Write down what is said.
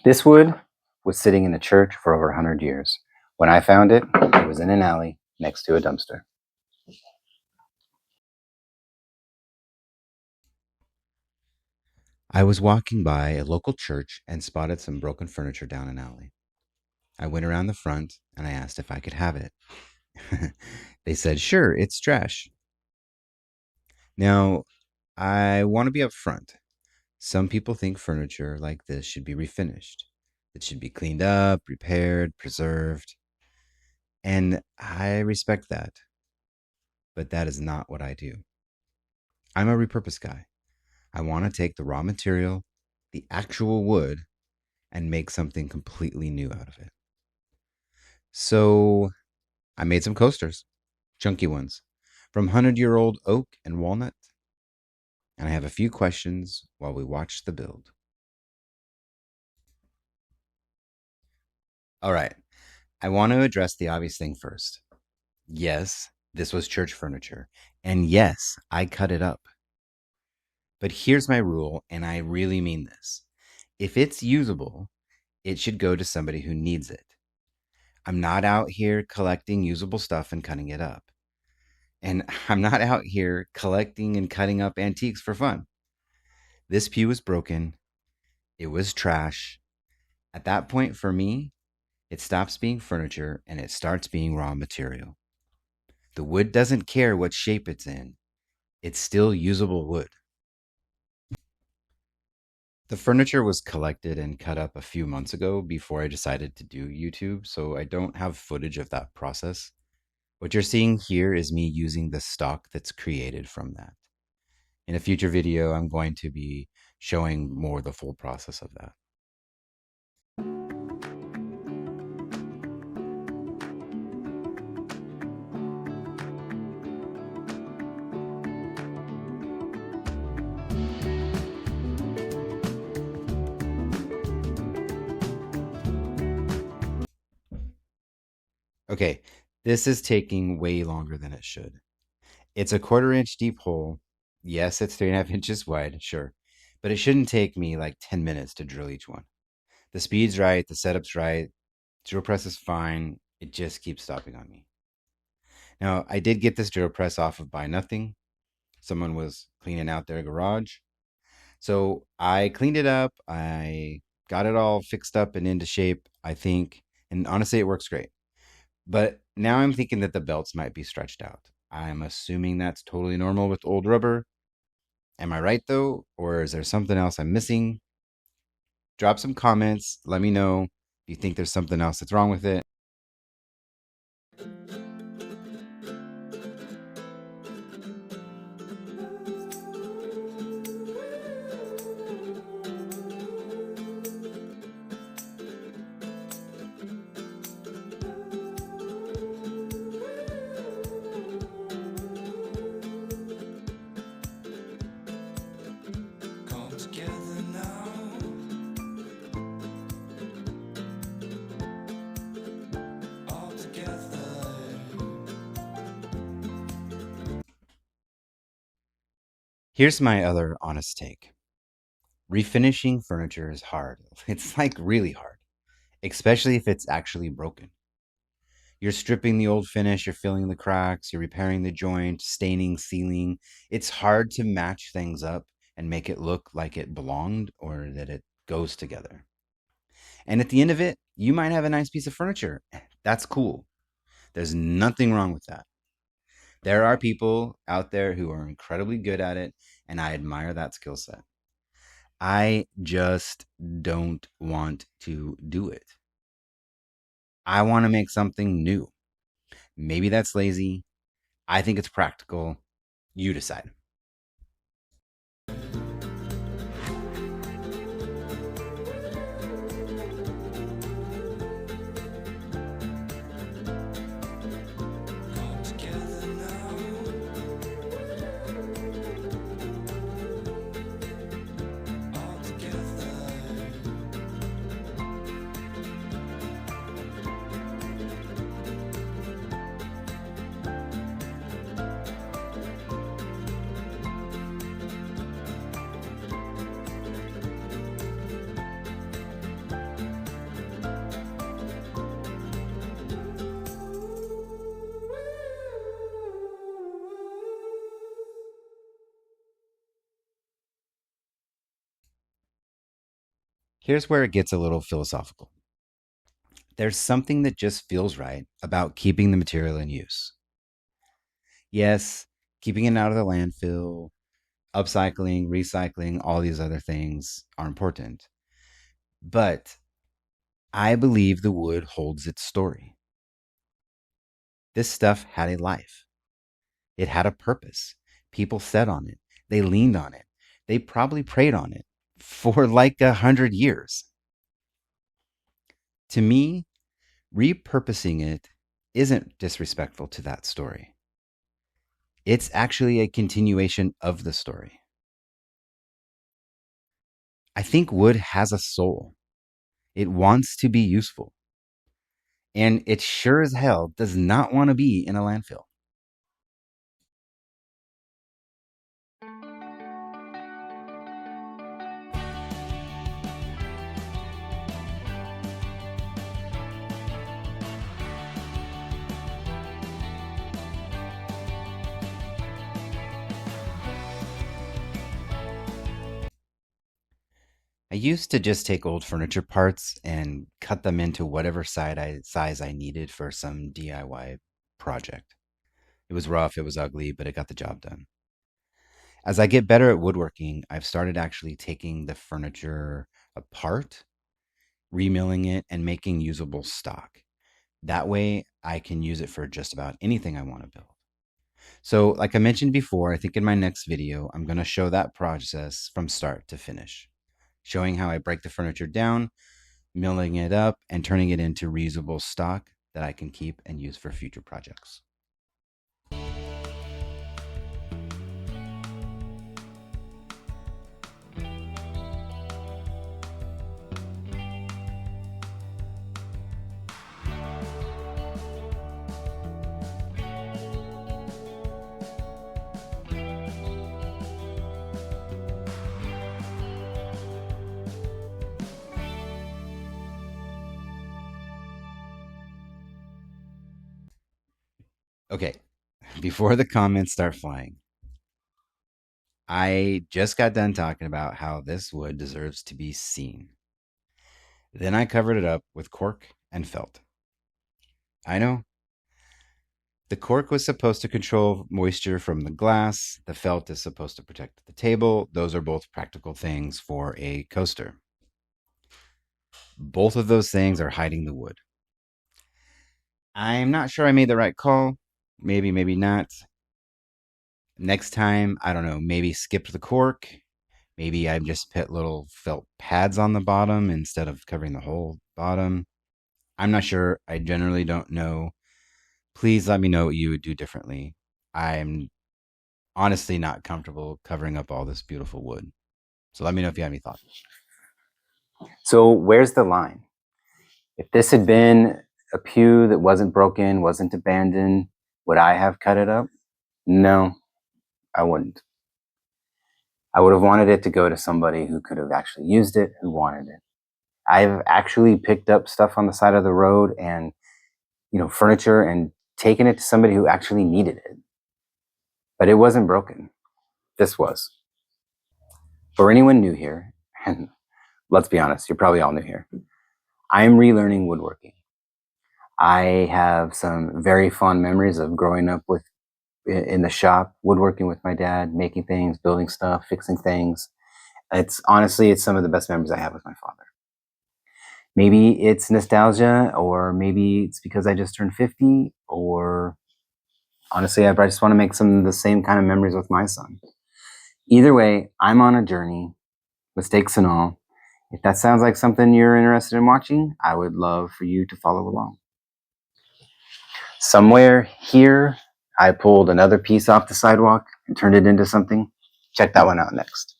This wood was sitting in a church for over 100 years. When I found it, it was in an alley next to a dumpster. I was walking by a local church and spotted some broken furniture down an alley. I went around the front and I asked if I could have it. They said, "Sure, it's trash." Now, I want to be upfront. Some people think furniture like this should be refinished. It should be cleaned up, repaired, preserved. And I respect that. But that is not what I do. I'm a repurpose guy. I want to take the raw material, the actual wood, and make something completely new out of it. So I made some coasters, chunky ones, from 100-year-old oak and walnut. And I have a few questions while we watch the build. All right, I want to address the obvious thing first. Yes, this was church furniture. And yes, I cut it up. But here's my rule, and I really mean this. If it's usable, it should go to somebody who needs it. I'm not out here collecting usable stuff and cutting it up. And I'm not out here collecting and cutting up antiques for fun. This pew was broken. It was trash. At that point, for me, it stops being furniture and it starts being raw material. The wood doesn't care what shape it's in. It's still usable wood. The furniture was collected and cut up a few months ago before I decided to do YouTube, so I don't have footage of that process. What you're seeing here is me using the stock that's created from that. In a future video, I'm going to be showing more the full process of that. Okay, this is taking way longer than it should. It's a 1/4 inch deep hole. Yes, it's 3.5 inches wide, sure. But it shouldn't take me like 10 minutes to drill each one. The speed's right, the setup's right, drill press is fine. It just keeps stopping on me. Now, I did get this drill press off of Buy Nothing. Someone was cleaning out their garage. So I cleaned it up. I got it all fixed up and into shape, I think. And honestly, it works great. But now I'm thinking that the belts might be stretched out. I'm assuming that's totally normal with old rubber. Am I right though? Or is there something else I'm missing? Drop some comments. Let me know if you think there's something else that's wrong with it. Here's my other honest take. Refinishing furniture is hard. It's like really hard, especially if it's actually broken. You're stripping the old finish, you're filling the cracks, you're repairing the joint, staining, sealing. It's hard to match things up and make it look like it belonged or that it goes together. And at the end of it, you might have a nice piece of furniture. That's cool. There's nothing wrong with that. There are people out there who are incredibly good at it, and I admire that skill set. I just don't want to do it. I want to make something new. Maybe that's lazy. I think it's practical. You decide. Here's where it gets a little philosophical. There's something that just feels right about keeping the material in use. Yes, keeping it out of the landfill, upcycling, recycling, all these other things are important. But I believe the wood holds its story. This stuff had a life. It had a purpose. People sat on it. They leaned on it. They probably prayed on it for like 100 years. To me, repurposing it isn't disrespectful to that story. It's actually a continuation of the story. I think wood has a soul. It wants to be useful. And it sure as hell does not want to be in a landfill. I used to just take old furniture parts and cut them into whatever size I needed for some DIY project. It was rough, it was ugly, but it got the job done. As I get better at woodworking, I've started actually taking the furniture apart, remilling it, and making usable stock. That way, I can use it for just about anything I want to build. So, like I mentioned before, I think in my next video, I'm going to show that process from start to finish, showing how I break the furniture down, milling it up, and turning it into reusable stock that I can keep and use for future projects. Okay, before the comments start flying, I just got done talking about how this wood deserves to be seen. Then I covered it up with cork and felt. I know. The cork was supposed to control moisture from the glass. The felt is supposed to protect the table. Those are both practical things for a coaster. Both of those things are hiding the wood. I'm not sure I made the right call. Maybe, maybe not. Next time, I don't know, maybe skip the cork. Maybe I just put little felt pads on the bottom instead of covering the whole bottom. I'm not sure. I generally don't know. Please let me know what you would do differently. I'm honestly not comfortable covering up all this beautiful wood. So let me know if you have any thoughts. So where's the line? If this had been a pew that wasn't broken, wasn't abandoned, would I have cut it up? No, I wouldn't. I would have wanted it to go to somebody who could have actually used it, who wanted it. I've actually picked up stuff on the side of the road and, furniture and taken it to somebody who actually needed it. But it wasn't broken. This was. For anyone new here, and let's be honest, you're probably all new here, I'm relearning woodworking. I have some very fond memories of growing up in the shop, woodworking with my dad, making things, building stuff, fixing things. It's some of the best memories I have with my father. Maybe it's nostalgia, or maybe it's because I just turned 50, or honestly, I just want to make some of the same kind of memories with my son. Either way, I'm on a journey, mistakes and all. If that sounds like something you're interested in watching, I would love for you to follow along. Somewhere here, I pulled another piece off the sidewalk and turned it into something. Check that one out next.